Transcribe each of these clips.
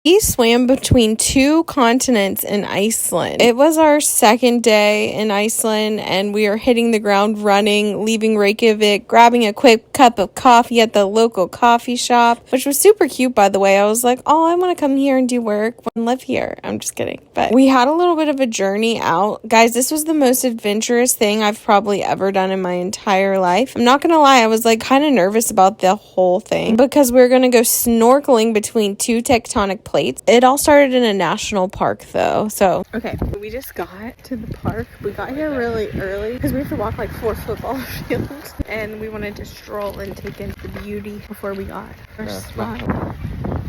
We swam between 2 continents in Iceland. It was our second day in Iceland, and we are hitting the ground running, leaving Reykjavik, grabbing a quick cup of coffee at the local coffee shop, which was super cute, by the way. I was like, oh, I want to come here and do work and live here. I'm just kidding. But we had a little bit of a journey out. Guys, this was the most adventurous thing I've probably ever done in my entire life. I'm not going to lie, I was like kind of nervous about the whole thing because we we're going to go snorkeling between 2 tectonic plates. It all started in a national park though. So okay, we just got to the park. We got here really early because we have to walk like 4 football fields, and we wanted to stroll and take in the beauty before we got our spot.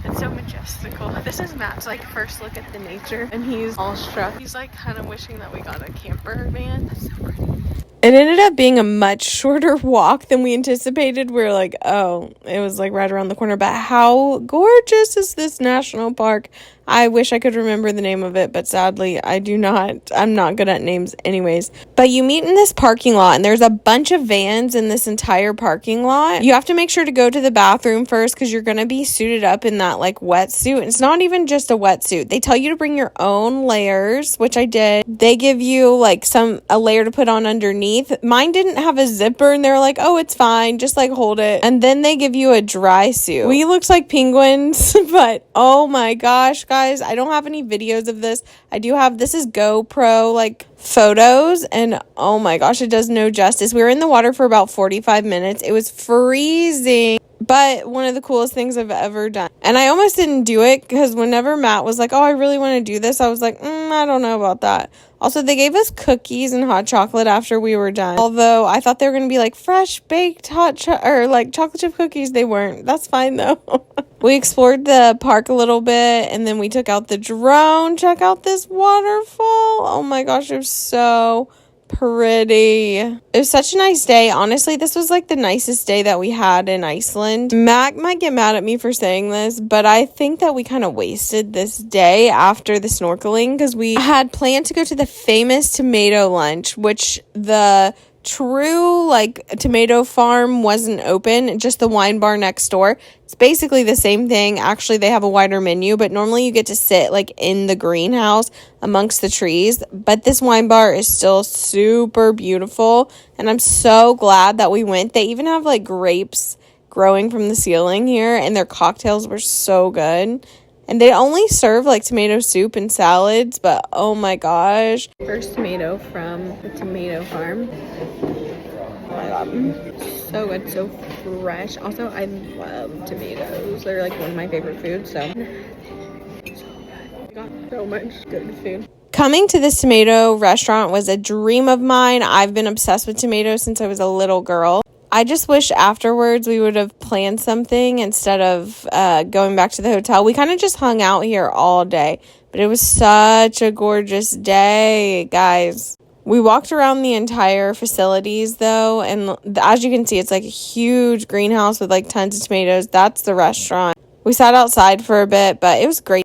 It's so majestical. This is Matt's like first look at the nature, and he's all struck. He's like kind of wishing that we got a camper van. That's so pretty. It ended up being a much shorter walk than we anticipated. We were like, oh, it was like right around the corner. But how gorgeous is this national park? I wish I could remember the name of it, but sadly, I do not. I'm not good at names anyways. But you meet in this parking lot, and there's a bunch of vans in this entire parking lot. You have to make sure to go to the bathroom first because you're going to be suited up in that like wetsuit. It's not even just a wetsuit. They tell you to bring your own layers, which I did. They give you like a layer to put on underneath. Mine didn't have a zipper, and they were like, oh, it's fine. Just like hold it. And then they give you a dry suit. We looked like penguins, but oh my gosh, guys, I don't have any videos of this. I do have, this is GoPro like photos, and oh my gosh, it does no justice. We were in the water for about 45 minutes. It was freezing, but one of the coolest things I've ever done. And I almost didn't do it because whenever Matt was like, oh, I really want to do this, I was like, I don't know about that. Also, they gave us cookies and hot chocolate after we were done. Although I thought they were going to be like fresh baked or like chocolate chip cookies. They weren't. That's fine though. We explored the park a little bit, and then we took out the drone. Check out this waterfall. Oh my gosh, it was so pretty. It was such a nice day. Honestly, this was like the nicest day that we had in Iceland. Mac might get mad at me for saying this, but I think that we kind of wasted this day after the snorkeling because we had planned to go to the famous tomato lunch, which the true like tomato farm wasn't open, just the wine bar next door. It's basically the same thing. Actually, they have a wider menu, but normally you get to sit like in the greenhouse amongst the trees. But this wine bar is still super beautiful, and I'm so glad that we went. They even have like grapes growing from the ceiling here, and their cocktails were so good. And they only serve like tomato soup and salads, but oh my gosh. First tomato from the tomato farm. Oh my god. So good, so fresh. Also, I love tomatoes. They're like one of my favorite foods, so good. I got so much good food. Coming to this tomato restaurant was a dream of mine. I've been obsessed with tomatoes since I was a little girl. I just wish afterwards we would have planned something instead of going back to the hotel. We kind of just hung out here all day, but it was such a gorgeous day, guys. We walked around the entire facilities though, and as you can see, it's like a huge greenhouse with like tons of tomatoes. That's the restaurant. We sat outside for a bit, but it was great.